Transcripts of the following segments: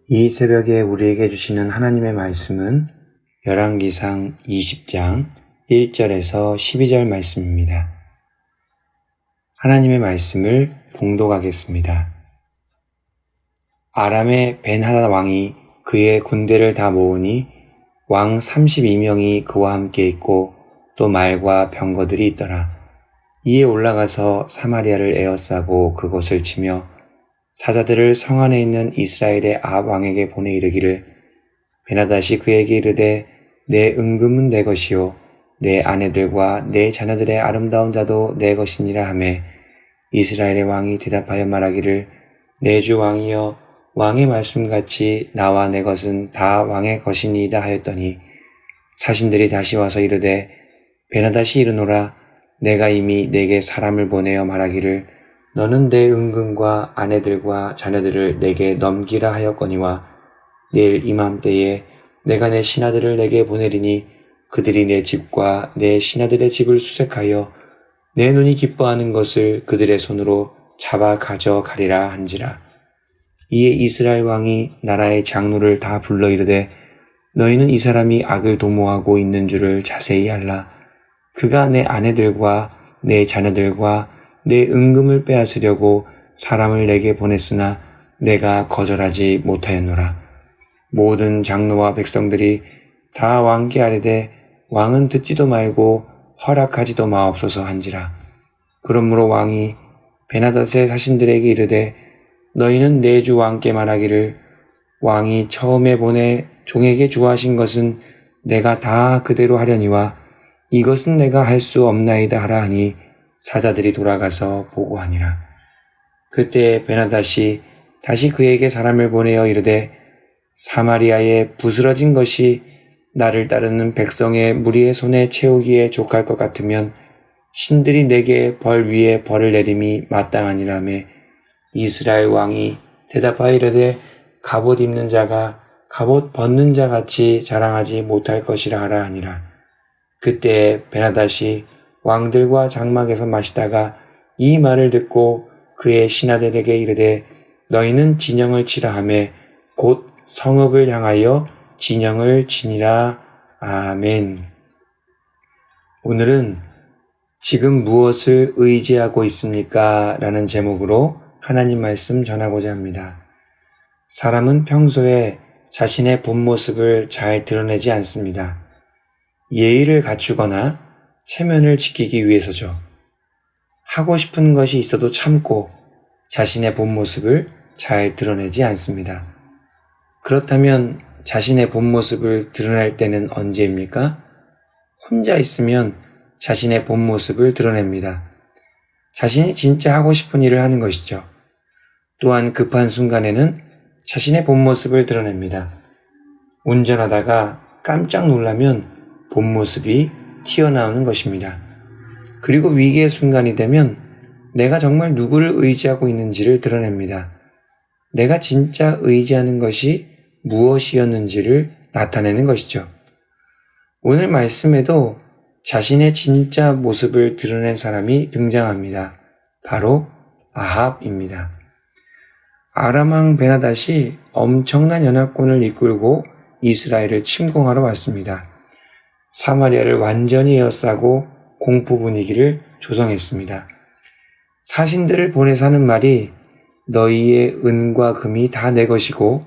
이 새벽에 우리에게 주시는 하나님의 말씀은 열왕기상 20장 1절에서 12절 말씀입니다. 하나님의 말씀을 봉독하겠습니다. 아람의 벤하닷 왕이 그의 군대를 다 모으니 왕 32명이 그와 함께 있고 또 말과 병거들이 있더라. 이에 올라가서 사마리아를 에워싸고 그곳을 치며 사자들을 성 안에 있는 이스라엘의 아합 왕에게 보내 이르기를 벤하닷이 그에게 이르되 내 은금은 내 것이요 내 아내들과 내 자녀들의 아름다운 자도 내 것이니라 하매 이스라엘의 왕이 대답하여 말하기를 내 주 왕이여 왕의 말씀같이 나와 내 것은 다 왕의 것이니이다 하였더니 사신들이 다시 와서 이르되 벤하닷이 이르노라 내가 이미 내게 사람을 보내어 말하기를 너는 내 은금과 아내들과 자녀들을 내게 넘기라 하였거니와 내일 이맘때에 내가 내 신하들을 내게 보내리니 그들이 내 집과 내 신하들의 집을 수색하여 내 눈이 기뻐하는 것을 그들의 손으로 잡아 가져가리라 한지라. 이에 이스라엘 왕이 나라의 장로를 다 불러 이르되 너희는 이 사람이 악을 도모하고 있는 줄을 자세히 알라. 그가 내 아내들과 내 자녀들과 내 은금을 빼앗으려고 사람을 내게 보냈으나 내가 거절하지 못하였노라. 모든 장로와 백성들이 다 왕께 아뢰되 왕은 듣지도 말고 허락하지도 마옵소서 한지라. 그러므로 왕이 벤하닷의 사신들에게 이르되 너희는 내 주 왕께 말하기를 왕이 처음에 보내 종에게 주하신 것은 내가 다 그대로 하려니와 이것은 내가 할 수 없나이다 하라 하니 사자들이 돌아가서 보고하니라. 그때 벤하닷이 다시 그에게 사람을 보내어 이르되 사마리아에 부스러진 것이 나를 따르는 백성의 무리의 손에 채우기에 족할 것 같으면 신들이 내게 벌 위에 벌을 내림이 마땅하니라매 이스라엘 왕이 대답하여 이르되 갑옷 입는 자가 갑옷 벗는 자 같이 자랑하지 못할 것이라 하라 하니라. 그때 벤하닷이 왕들과 장막에서 마시다가 이 말을 듣고 그의 신하들에게 이르되 너희는 진영을 치라 하매 곧 성읍을 향하여 진영을 치니라. 아멘. 오늘은 지금 무엇을 의지하고 있습니까? 라는 제목으로 하나님 말씀 전하고자 합니다. 사람은 평소에 자신의 본 모습을 잘 드러내지 않습니다. 예의를 갖추거나 체면을 지키기 위해서죠. 하고 싶은 것이 있어도 참고 자신의 본 모습을 잘 드러내지 않습니다. 그렇다면 자신의 본 모습을 드러낼 때는 언제입니까? 혼자 있으면 자신의 본 모습을 드러냅니다. 자신이 진짜 하고 싶은 일을 하는 것이죠. 또한 급한 순간에는 자신의 본 모습을 드러냅니다. 운전하다가 깜짝 놀라면 본 모습이 튀어나오는 것입니다. 그리고 위기의 순간이 되면 내가 정말 누구를 의지하고 있는지를 드러냅니다. 내가 진짜 의지하는 것이 무엇이었는지를 나타내는 것이죠. 오늘 말씀에도 자신의 진짜 모습을 드러낸 사람이 등장합니다. 바로 아합입니다. 아람 왕 벤하닷이 엄청난 연합군을 이끌고 이스라엘을 침공하러 왔습니다. 사마리아를 완전히 에워싸고 공포 분위기를 조성했습니다. 사신들을 보내서 하는 말이 너희의 은과 금이 다 내 것이고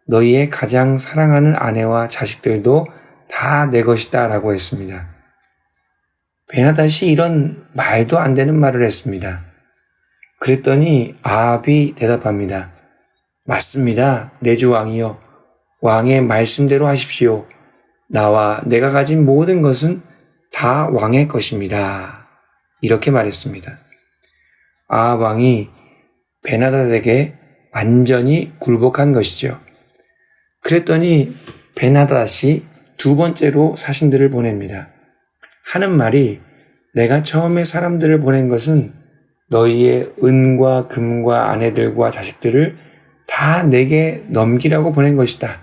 너희의 가장 사랑하는 아내와 자식들도 다 내 것이다 라고 했습니다. 벤하닷이 이런 말도 안 되는 말을 했습니다. 그랬더니 아합이 대답합니다. 맞습니다. 내 주 왕이여 왕의 말씀대로 하십시오. 나와 내가 가진 모든 것은 다 왕의 것입니다. 이렇게 말했습니다. 아합 왕이 벤하닷에게 완전히 굴복한 것이죠. 그랬더니 벤하닷이 두 번째로 사신들을 보냅니다. 하는 말이 내가 처음에 사람들을 보낸 것은 너희의 은과 금과 아내들과 자식들을 다 내게 넘기라고 보낸 것이다.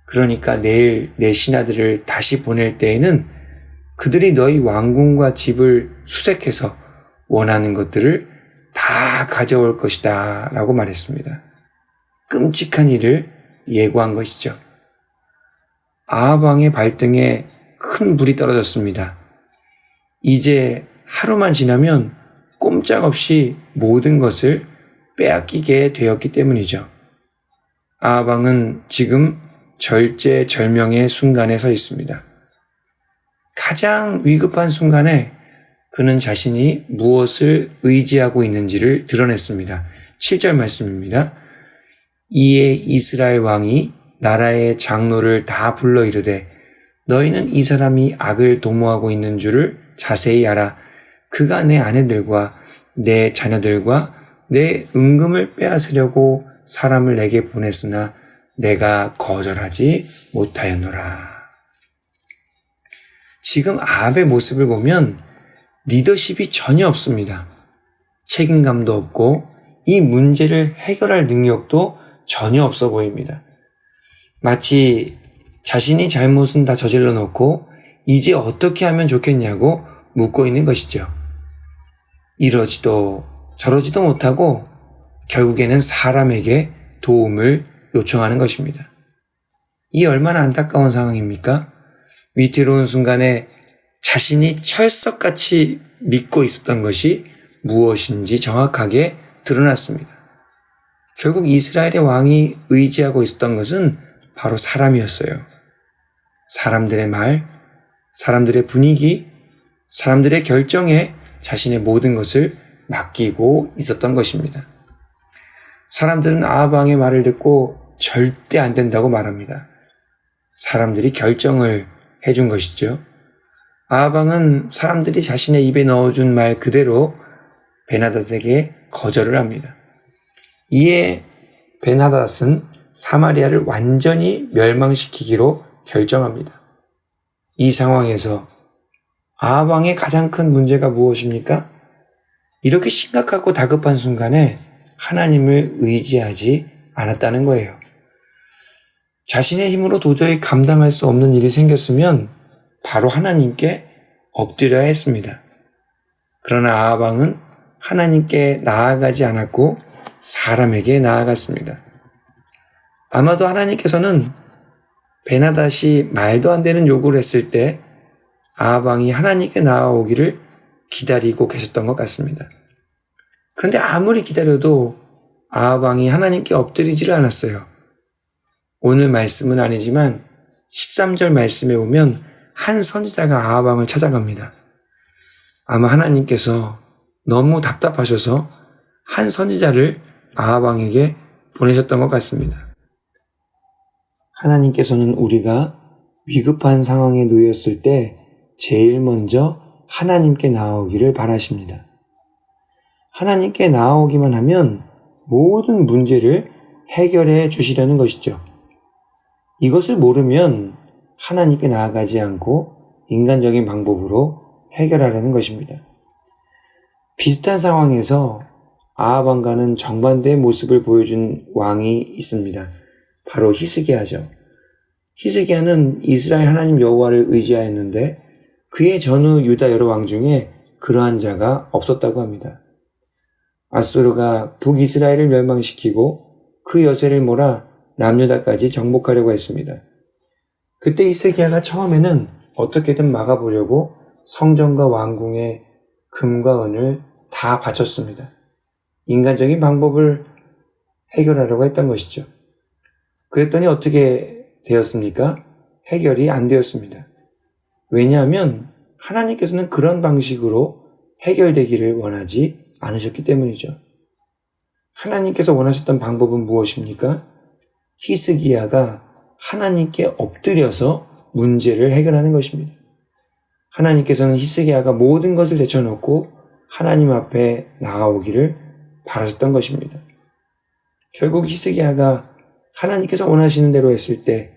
그러니까 내일 내 신하들을 다시 보낼 때에는 그들이 너희 왕궁과 집을 수색해서 원하는 것들을 다 가져올 것이다 라고 말했습니다. 끔찍한 일을 예고한 것이죠. 아합 왕의 발등에 큰 불이 떨어졌습니다. 이제 하루만 지나면 꼼짝없이 모든 것을 빼앗기게 되었기 때문이죠. 아합 왕은 지금 절제절명의 순간에 서 있습니다. 가장 위급한 순간에 그는 자신이 무엇을 의지하고 있는지를 드러냈습니다. 7절 말씀입니다. 이에 이스라엘 왕이 나라의 장로를 다 불러 이르되 너희는 이 사람이 악을 도모하고 있는 줄을 자세히 알아. 그가 내 아내들과 내 자녀들과 내 은금을 빼앗으려고 사람을 내게 보냈으나 내가 거절하지 못하였노라. 지금 아합의 모습을 보면 리더십이 전혀 없습니다. 책임감도 없고 이 문제를 해결할 능력도 전혀 없어 보입니다. 마치 자신이 잘못은 다 저질러 놓고 이제 어떻게 하면 좋겠냐고 묻고 있는 것이죠. 이러지도 저러지도 못하고 결국에는 사람에게 도움을 요청하는 것입니다. 이 얼마나 안타까운 상황입니까? 위태로운 순간에 자신이 철석같이 믿고 있었던 것이 무엇인지 정확하게 드러났습니다. 결국 이스라엘의 왕이 의지하고 있었던 것은 바로 사람이었어요. 사람들의 말, 사람들의 분위기, 사람들의 결정에 자신의 모든 것을 맡기고 있었던 것입니다. 사람들은 아합 왕의 말을 듣고 절대 안 된다고 말합니다. 사람들이 결정을 해준 것이죠. 아합 왕은 사람들이 자신의 입에 넣어준 말 그대로 베나닷에게 거절을 합니다. 이에 베나닷은 사마리아를 완전히 멸망시키기로 결정합니다. 이 상황에서 아합 왕의 가장 큰 문제가 무엇입니까? 이렇게 심각하고 다급한 순간에 하나님을 의지하지 않았다는 거예요. 자신의 힘으로 도저히 감당할 수 없는 일이 생겼으면 바로 하나님께 엎드려야 했습니다. 그러나 아합 왕은 하나님께 나아가지 않았고 사람에게 나아갔습니다. 아마도 하나님께서는 베나닷이 말도 안 되는 요구를 했을 때 아합 왕이 하나님께 나아오기를 기다리고 계셨던 것 같습니다. 그런데 아무리 기다려도 아합 왕이 하나님께 엎드리지를 않았어요. 오늘 말씀은 아니지만 13절 말씀에 보면 한 선지자가 아합 왕을 찾아갑니다. 아마 하나님께서 너무 답답하셔서 한 선지자를 아합 왕에게 보내셨던 것 같습니다. 하나님께서는 우리가 위급한 상황에 놓였을 때 제일 먼저 하나님께 나아오기를 바라십니다. 하나님께 나아오기만 하면 모든 문제를 해결해 주시려는 것이죠. 이것을 모르면 하나님께 나아가지 않고 인간적인 방법으로 해결하려는 것입니다. 비슷한 상황에서 아합 왕과는 정반대의 모습을 보여준 왕이 있습니다. 바로 히스기야죠. 히스기야는 이스라엘 하나님 여호와를 의지하였는데 그의 전후 유다 여러 왕 중에 그러한 자가 없었다고 합니다. 아수르가 북이스라엘을 멸망시키고 그 여세를 몰아 남유다까지 정복하려고 했습니다. 그때 히스기야가 처음에는 어떻게든 막아보려고 성전과 왕궁에 금과 은을 다 바쳤습니다. 인간적인 방법을 해결하려고 했던 것이죠. 그랬더니 어떻게 되었습니까? 해결이 안 되었습니다. 왜냐하면 하나님께서는 그런 방식으로 해결되기를 원하지 않으셨기 때문이죠. 하나님께서 원하셨던 방법은 무엇입니까? 히스기야가 하나님께 엎드려서 문제를 해결하는 것입니다. 하나님께서는 히스기야가 모든 것을 제쳐놓고 하나님 앞에 나아오기를 바라셨던 것입니다. 결국 히스기야가 하나님께서 원하시는 대로 했을 때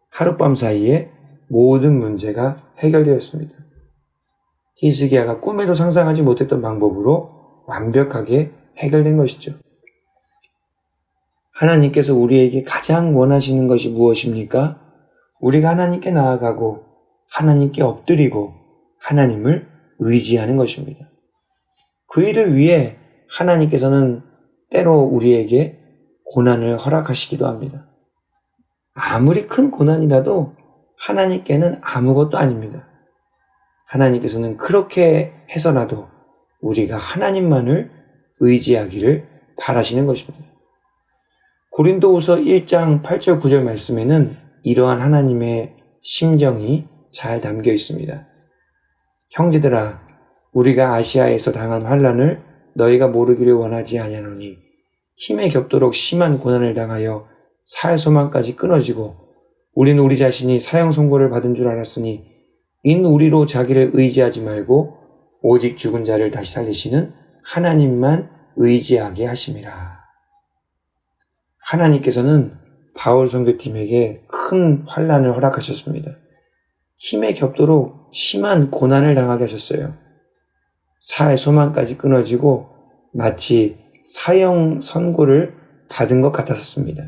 하룻밤 사이에 모든 문제가 해결되었습니다. 히스기야가 꿈에도 상상하지 못했던 방법으로 완벽하게 해결된 것이죠. 하나님께서 우리에게 가장 원하시는 것이 무엇입니까? 우리가 하나님께 나아가고 하나님께 엎드리고 하나님을 의지하는 것입니다. 그 일을 위해 하나님께서는 때로 우리에게 고난을 허락하시기도 합니다. 아무리 큰 고난이라도 하나님께는 아무것도 아닙니다. 하나님께서는 그렇게 해서라도 우리가 하나님만을 의지하기를 바라시는 것입니다. 고린도후서 1장 8절 9절 말씀에는 이러한 하나님의 심정이 잘 담겨 있습니다. 형제들아, 우리가 아시아에서 당한 환난을 너희가 모르기를 원하지 아니하노니 힘에 겹도록 심한 고난을 당하여 살 소망까지 끊어지고 우리는 우리 자신이 사형 선고를 받은 줄 알았으니 인 우리로 자기를 의지하지 말고 오직 죽은 자를 다시 살리시는 하나님만 의지하게 하심이라. 하나님께서는 바울 선교팀에게 큰 환난을 허락하셨습니다. 힘에 겹도록 심한 고난을 당하게 하셨어요. 살 소망까지 끊어지고 마치 사형 선고를 받은 것 같았습니다.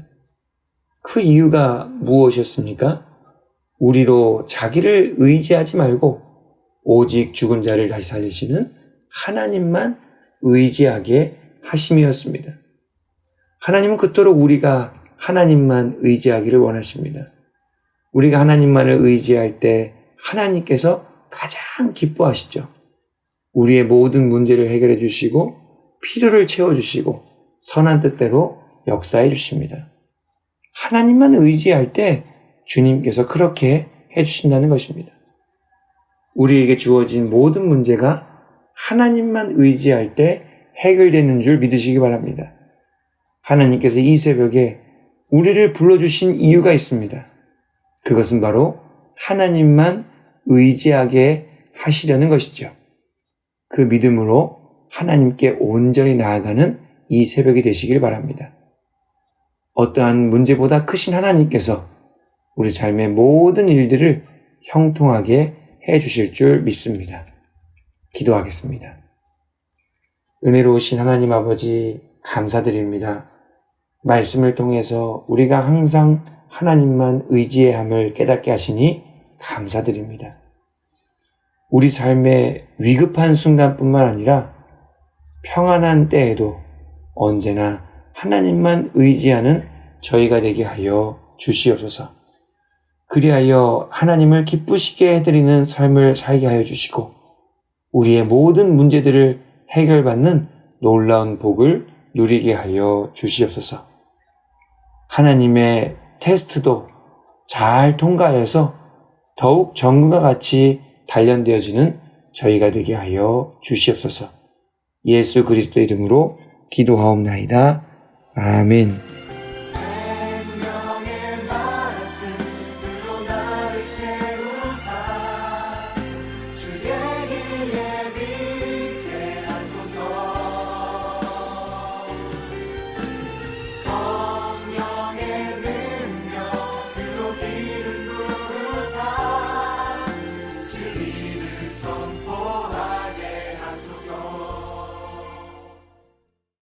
그 이유가 무엇이었습니까? 우리로 자기를 의지하지 말고 오직 죽은 자를 다시 살리시는 하나님만 의지하게 하심이었습니다. 하나님은 그토록 우리가 하나님만 의지하기를 원하십니다. 우리가 하나님만을 의지할 때 하나님께서 가장 기뻐하시죠. 우리의 모든 문제를 해결해 주시고 필요를 채워주시고 선한 뜻대로 역사해 주십니다. 하나님만 의지할 때 주님께서 그렇게 해주신다는 것입니다. 우리에게 주어진 모든 문제가 하나님만 의지할 때 해결되는 줄 믿으시기 바랍니다. 하나님께서 이 새벽에 우리를 불러주신 이유가 있습니다. 그것은 바로 하나님만 의지하게 하시려는 것이죠. 그 믿음으로 하나님께 온전히 나아가는 이 새벽이 되시길 바랍니다. 어떠한 문제보다 크신 하나님께서 우리 삶의 모든 일들을 형통하게 해 주실 줄 믿습니다. 기도하겠습니다. 은혜로우신 하나님 아버지 감사드립니다. 말씀을 통해서 우리가 항상 하나님만 의지해야 함을 깨닫게 하시니 감사드립니다. 우리 삶의 위급한 순간뿐만 아니라 평안한 때에도 언제나 하나님만 의지하는 저희가 되게 하여 주시옵소서. 그리하여 하나님을 기쁘시게 해드리는 삶을 살게 하여 주시고 우리의 모든 문제들을 해결받는 놀라운 복을 누리게 하여 주시옵소서. 하나님의 테스트도 잘 통과해서 더욱 정금과 같이 단련되어지는 저희가 되게 하여 주시옵소서. 예수 그리스도 이름으로 기도하옵나이다. 아멘.